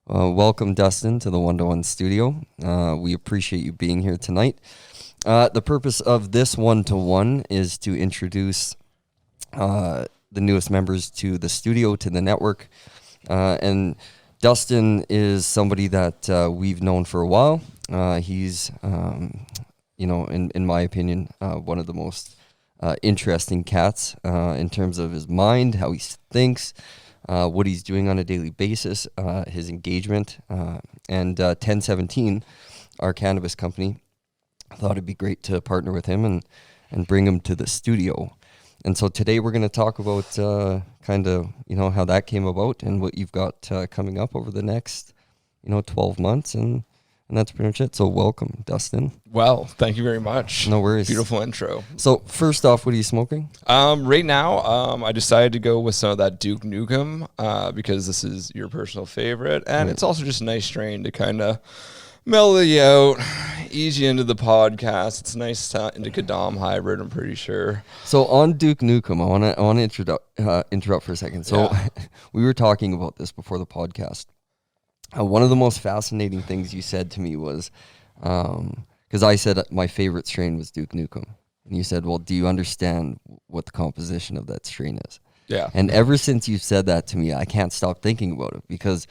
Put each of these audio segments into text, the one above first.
Welcome, Dustin, to the One-to-One studio. We appreciate you being here tonight. The purpose of this one-to-one is to introduce the newest members to the studio, to the network. And Dustin is somebody that we've known for a while. He's, in my opinion, one of the most interesting cats in terms of his mind, how he thinks, what he's doing on a daily basis, his engagement. And 1017, our cannabis company, thought it'd be great to partner with him and bring him to the studio. And so today we're going to talk about how that came about and what you've got coming up over the next, 12 months. And that's pretty much it. So welcome, Dustin. Well, thank you very much. No worries. Beautiful intro. So first off, what are you smoking? Right now, I decided to go with some of that Duke Nukem because this is your personal favorite. And It's also just a nice strain to kind of mellow you out, ease you into the podcast. It's nice indica dom hybrid, I'm pretty sure. So on Duke Nukem, I want to interrupt for a second. So we were talking about this before the podcast. One of the most fascinating things you said to me was, because I said my favorite strain was Duke Nukem. And you said, well, do you understand what the composition of that strain is? Yeah. And ever since you said that to me, I can't stop thinking about it because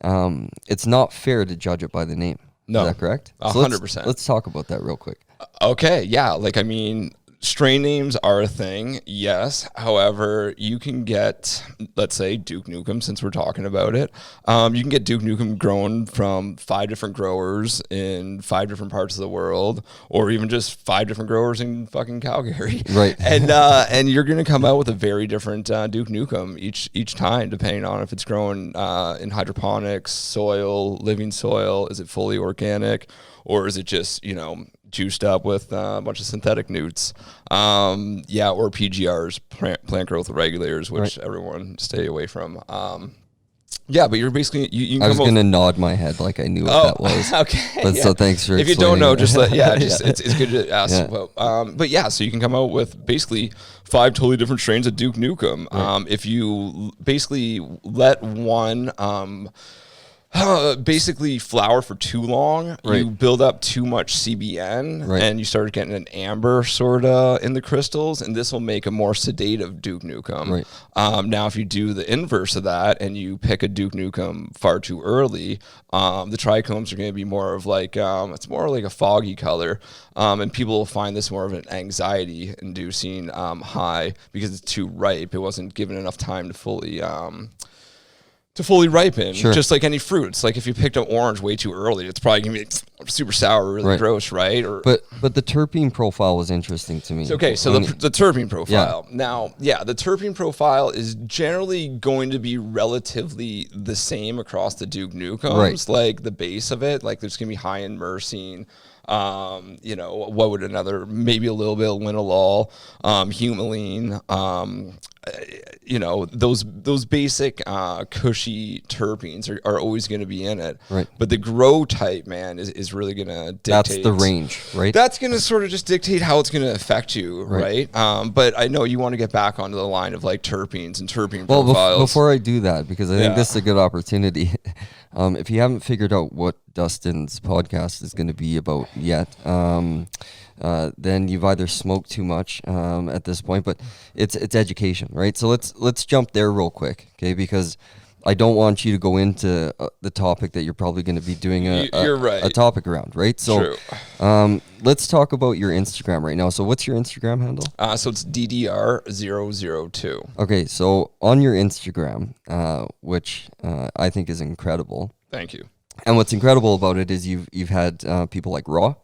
it's not fair to judge it by the name. No. Is that correct? 100%. Let's talk about that real quick. Okay, yeah. Strain names are a thing, yes. However, you can get, let's say, Duke Nukem, since we're talking about it. You can get Duke Nukem grown from 5 different growers in 5 different parts of the world, or even just 5 different growers in fucking Calgary. Right. And you're going to come out with a very different Duke Nukem each time, depending on if it's grown in hydroponics, soil, living soil, is it fully organic, or is it just, juiced up with a bunch of synthetic newts, or PGRs, plant growth regulators, which everyone stay away from. But you're basically you I was going to nod my head like I knew what that was. Okay, but so thanks for. If you don't know, just it's it's good to ask about. So you can come out with basically 5 totally different strains of Duke Nukem. If you basically let one basically flower for too long, you build up too much CBN, and you start getting an amber sort of in the crystals, and this will make a more sedative Duke Nukem. Now, if you do the inverse of that and you pick a Duke Nukem far too early, the trichomes are going to be more of it's more like a foggy color, and people will find this more of an anxiety-inducing high because it's too ripe. It wasn't given enough time to fully ripen, just like any fruit. It's like if you picked an orange way too early, it's probably gonna be super sour, really gross, right? But the terpene profile was interesting to me. So the terpene profile. Now, the terpene profile is generally going to be relatively the same across the Duke Nukems. Like the base of it, there's gonna be high in myrcene. What would maybe a little bit of linalool, humulene, those basic cushy terpenes are always going to be in it. But the grow type, man, is really going to dictate. That's the range, right? That's going to sort of just dictate how it's going to affect you, right? But I know you want to get back onto the line of terpenes and terpene profiles. Before I do that, because I think this is a good opportunity. If you haven't figured out what Dustin's podcast is going to be about yet, then you've either smoked too much at this point, but it's education, right? So let's jump there real quick, okay? Because I don't want you to go into the topic that you're probably going to be doing a topic around, right? So let's talk about your Instagram right now. So what's your Instagram handle? So it's DDR002. Okay, so on your Instagram, which I think is incredible. Thank you. And what's incredible about it is you've had people like Raw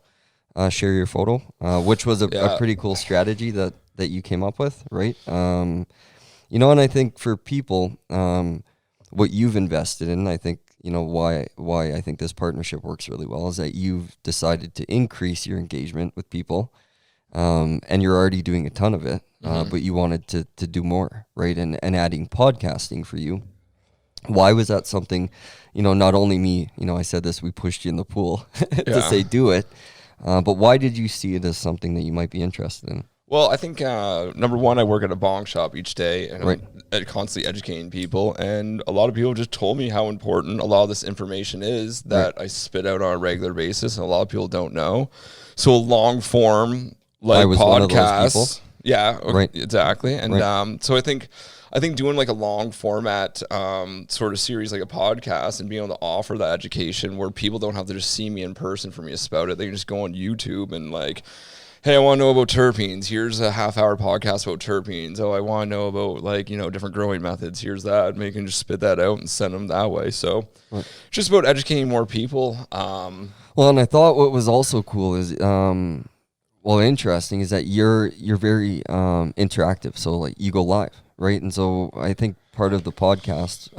share your photo, which was a pretty cool strategy that you came up with, right? And I think for people, what you've invested in, I think, why I think this partnership works really well is that you've decided to increase your engagement with people, and you're already doing a ton of it, but you wanted to do more, right? And adding podcasting for you. Why was that something, not only me, I said this, we pushed you in the pool to say do it, but why did you see it as something that you might be interested in? Well, I think number one, I work at a bong shop each day, and Right. I'm constantly educating people. And a lot of people just told me how important a lot of this information is that I spit out on a regular basis, and a lot of people don't know. So a long form like I was one of those podcast, people. yeah, Right. exactly. And Right. so I think doing like a long format sort of series like a podcast and being able to offer that education where people don't have to just see me in person for me to spout it. They can just go on YouTube and like, hey, I want to know about terpenes. Here's a half-hour podcast about terpenes. Oh, I want to know about like, different growing methods. Here's that. And you can just spit that out and send them that way. So just about educating more people. Well, and I thought what was also cool is, interesting is that you're very interactive. So like you go live, right? And so I think part of the podcast,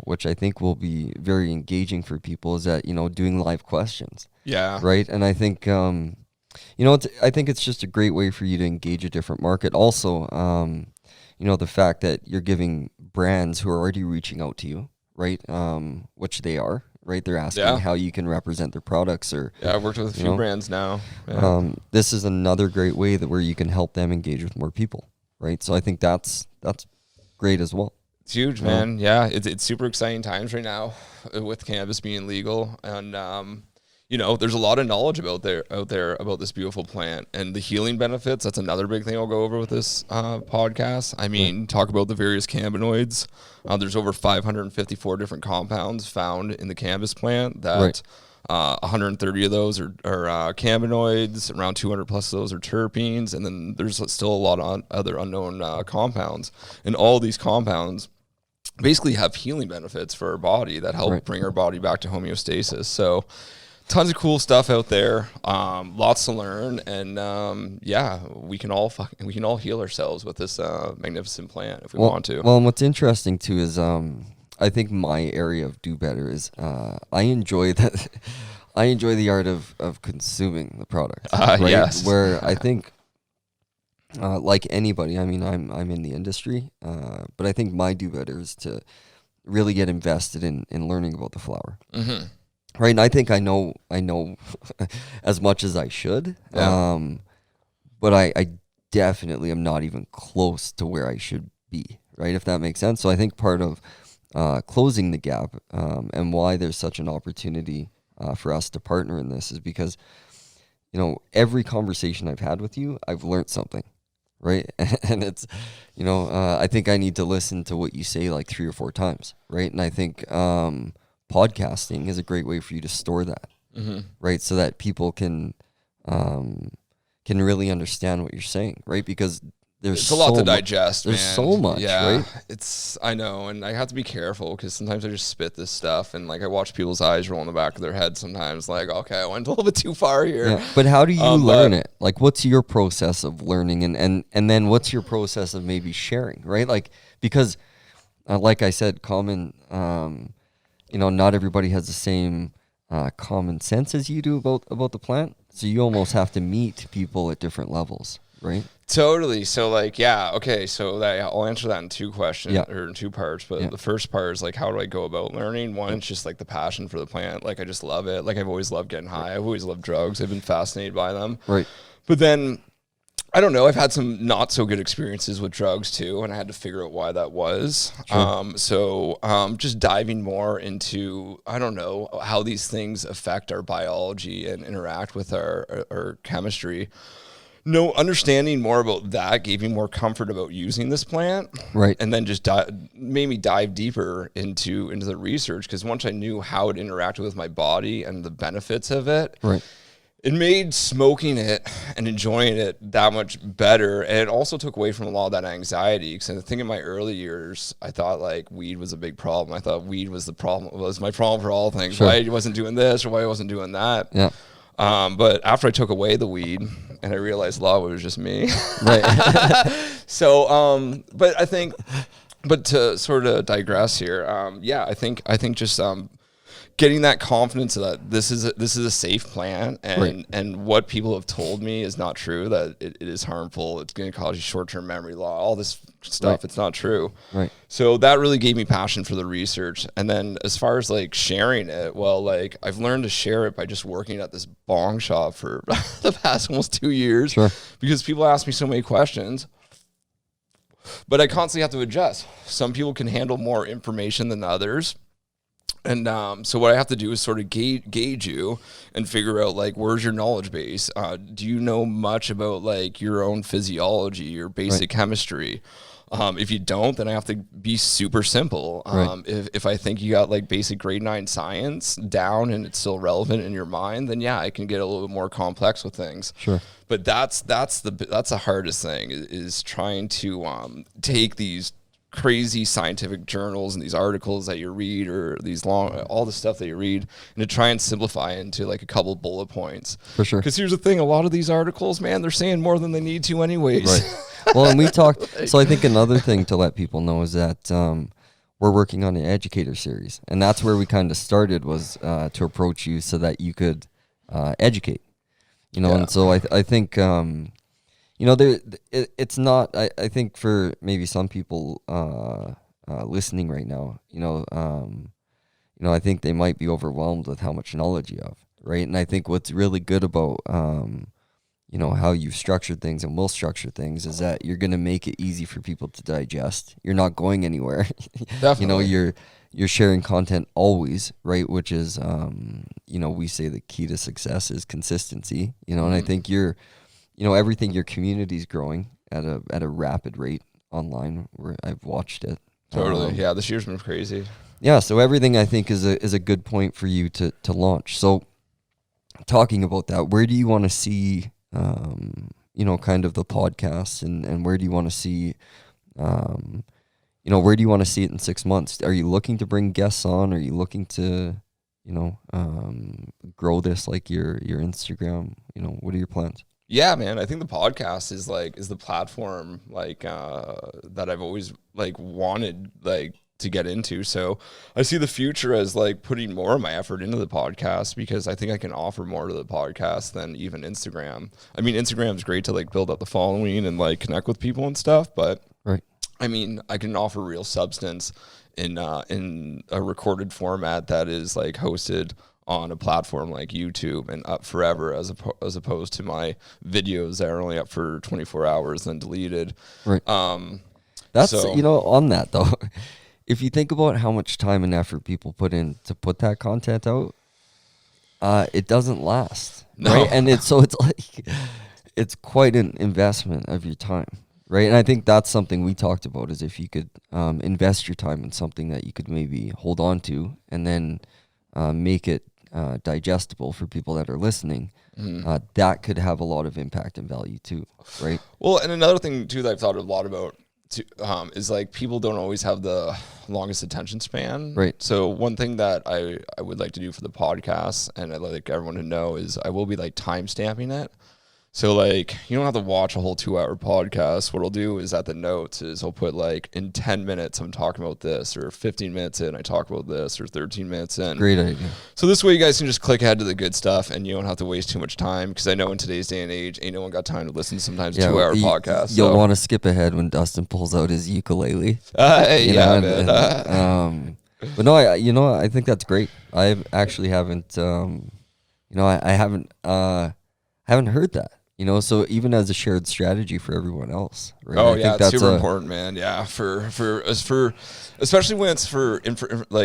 which I think will be very engaging for people, is that doing live questions. Yeah. Right. And I think I think it's just a great way for you to engage a different market. Also, the fact that you're giving brands who are already reaching out to you, right? Which they are, right? They're asking how you can represent their products, or I've worked with a few brands now. Yeah. This is another great way where you can help them engage with more people, right? So I think that's great as well. It's huge, man. Yeah, it's super exciting times right now with cannabis being legal, and there's a lot of knowledge out there about this beautiful plant and the healing benefits. That's another big thing I'll go over with this podcast. I mean, talk about the various cannabinoids. There's over 554 different compounds found in the cannabis plant. That 130 of those are cannabinoids. Around 200 plus of those are terpenes, and then there's still a lot of other unknown compounds. And all these compounds basically have healing benefits for our body that help bring our body back to homeostasis. So tons of cool stuff out there, lots to learn, and we can all heal ourselves with this magnificent plant if we want to. Well, and what's interesting too is I think my area of do better is I enjoy that. I enjoy the art of consuming the product, right? Yes. Where I think, like anybody, I mean, I'm in the industry, but I think my do better is to really get invested in learning about the flower. Mm-hmm. Right, and I think I know as much as I should, but I definitely am not even close to where I should be, right, if that makes sense. So I think part of closing the gap and why there's such an opportunity for us to partner in this is because, every conversation I've had with you, I've learned something, right? And it's, I think I need to listen to what you say like 3 or 4 times, right? And I think podcasting is a great way for you to store that, right? So that people can really understand what you're saying, right? Because there's a lot to digest. There's so much, right? I know, and I have to be careful because sometimes I just spit this stuff, and like I watch people's eyes roll in the back of their head sometimes. Like, okay, I went a little bit too far here. Yeah. But how do you learn it? Like, what's your process of learning, and then what's your process of maybe sharing, right? Like, because, like I said, not everybody has the same common sense as you do about the plant. So you almost have to meet people at different levels, right? Totally. So okay. So I'll answer that in 2 questions or in 2 parts. But the first part is like, how do I go about learning? One, it's just like the passion for the plant. Like I just love it. Like I've always loved getting high. I've always loved drugs. I've been fascinated by them. Right. But then, I don't know, I've had some not so good experiences with drugs too, and I had to figure out why that was. Sure. Just diving more into, I don't know, how these things affect our biology and interact with our chemistry. No, understanding more about that gave me more comfort about using this plant. Right. And then just made me dive deeper into the research, because once I knew how it interacted with my body and the benefits of it, right, it made smoking it and enjoying it that much better. And it also took away from a lot of that anxiety. Because I think in my early years, I thought like weed was a big problem. I thought weed was my problem for all things. Sure. Why I wasn't doing this or why I wasn't doing that. Yeah. But after I took away the weed and I realized a lot of it was just me. Right. So, but to sort of digress here, I think just getting that confidence that this is a safe plant, and what people have told me is not true, that it is harmful, it's going to cause you short-term memory loss, all this stuff, it's not true. Right. So that really gave me passion for the research. And then as far as like sharing it, well, like I've learned to share it by just working at this bong shop for the past almost 2 years, because people ask me so many questions. But I constantly have to adjust. Some people can handle more information than others. And so what I have to do is sort of gauge you and figure out, like, where's your knowledge base? Do you know much about, like, your own physiology, your basic chemistry? If you don't, then I have to be super simple. If I think you got, like, basic grade 9 science down and it's still relevant in your mind, then, yeah, I can get a little bit more complex with things. Sure. But that's the hardest thing, is trying to take these crazy scientific journals and these articles that you read, or these all the stuff that you read, and to try and simplify into like a couple bullet points. For sure. Because here's the thing, a lot of these articles, man, they're saying more than they need to anyways. Right. Well, and we talked, so I think another thing to let people know is that we're working on an educator series, and that's where we kind of started, was to approach you so that you could educate, and so I think it's not. I think for maybe some people listening right now, I think they might be overwhelmed with how much knowledge you have, right? And I think what's really good about how you've structured things and will structure things is that you're going to make it easy for people to digest. You're not going anywhere. Definitely. You're sharing content always, right? Which is we say the key to success is consistency. And I think everything, your community's growing at a rapid rate online, where I've watched it. Totally. Yeah, this year's been crazy. Yeah, so everything I think is a good point for you to launch. So talking about that, where do you want to see kind of the podcast, and where do you want to see where do you want to see it in 6 months? Are you looking to bring guests on? Are you looking to grow this like your Instagram? What are your plans? Yeah, man, I think the podcast is the platform that I've always wanted to get into. So I see the future as putting more of my effort into the podcast, because I think I can offer more to the podcast than even Instagram. I mean, Instagram's great to build up the following and connect with people and stuff, but I mean, I can offer real substance in a recorded format that is hosted on a platform like YouTube and up forever, as opposed to my videos that are only up for 24 hours then deleted. Right. That's on that though, if you think about how much time and effort people put in to put that content out, it doesn't last. No. Right. And it's it's quite an investment of your time. Right. And I think that's something we talked about, is if you could invest your time in something that you could maybe hold on to, and then make it digestible for people that are listening, that could have a lot of impact and value too, right? Well, and another thing too that I've thought a lot about is people don't always have the longest attention span. Right. So one thing that I would like to do for the podcast, and I'd like everyone to know, is I will be time stamping it. So you don't have to watch a whole 2-hour podcast. What I'll do is, at the notes, is I'll put in 10 minutes I'm talking about this, or 15 minutes in I talk about this, or 13 minutes in. Great idea. So this way you guys can just click ahead to the good stuff, and you don't have to waste too much time, because I know in today's day and age, ain't no one got time to listen to sometimes 2-hour podcasts. You'll want to skip ahead when Dustin pulls out his ukulele. Man. But no, I think that's great. I actually haven't, I haven't heard that. So even as a shared strategy for everyone else, right? Oh, yeah, it's super important, man. Yeah, for especially when it's for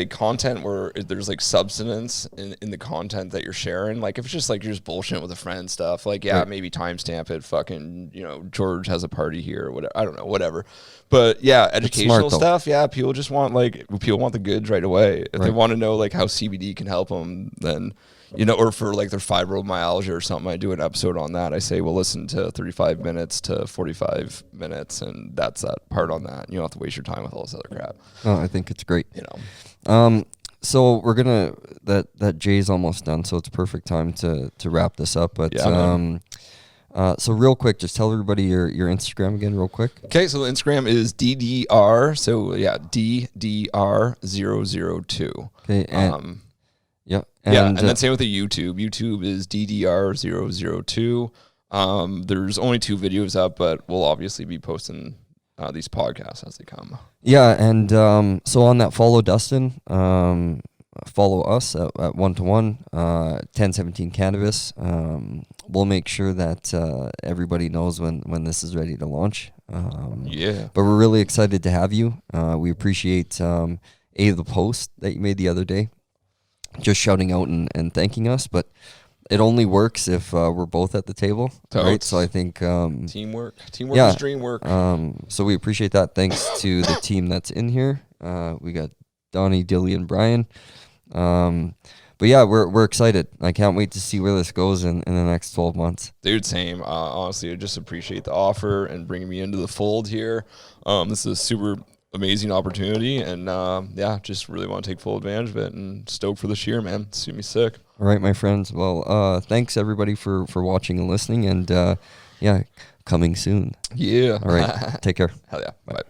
content where there's substance in the content that you're sharing. If it's just you're just bullshitting with a friend and stuff, maybe timestamp it. Fucking, George has a party here, or whatever. I don't know, whatever. But yeah, educational stuff. Yeah, people just want people want the goods right away. If they want to know how CBD can help them, then. Or for their fibromyalgia or something, I do an episode on that. I say, well, listen to 35 minutes to 45 minutes, and that's that part on that. You don't have to waste your time with all this other crap. Oh, I think it's great. So we're gonna that Jay's almost done, so it's perfect time to wrap this up. But so real quick, just tell everybody your Instagram again, real quick. Okay, so the Instagram is DDR. So yeah, DDR002. Okay, and Yeah. And then same with the YouTube. YouTube is DDR002. There's only 2 videos up, but we'll obviously be posting these podcasts as they come. Yeah, and so on that, follow Dustin. Follow us at 1-to-1, 1017 Cannabis. We'll make sure that everybody knows when this is ready to launch. But we're really excited to have you. We appreciate the post that you made the other day, just shouting out and thanking us. But it only works if we're both at the table, right? So I think teamwork is dream work. So we appreciate that. Thanks to the team that's in here. We got Donnie, Dilly, and Brian. But yeah, we're excited. I can't wait to see where this goes in the next 12 months. Dude, same. Honestly, I just appreciate the offer and bringing me into the fold here. This is a super amazing opportunity, and just really want to take full advantage of it, and stoked for this year, man. It's gonna be sick. All right, my friends. Well, thanks everybody for watching and listening, and coming soon. Yeah. All right. Take care. Hell yeah. Bye.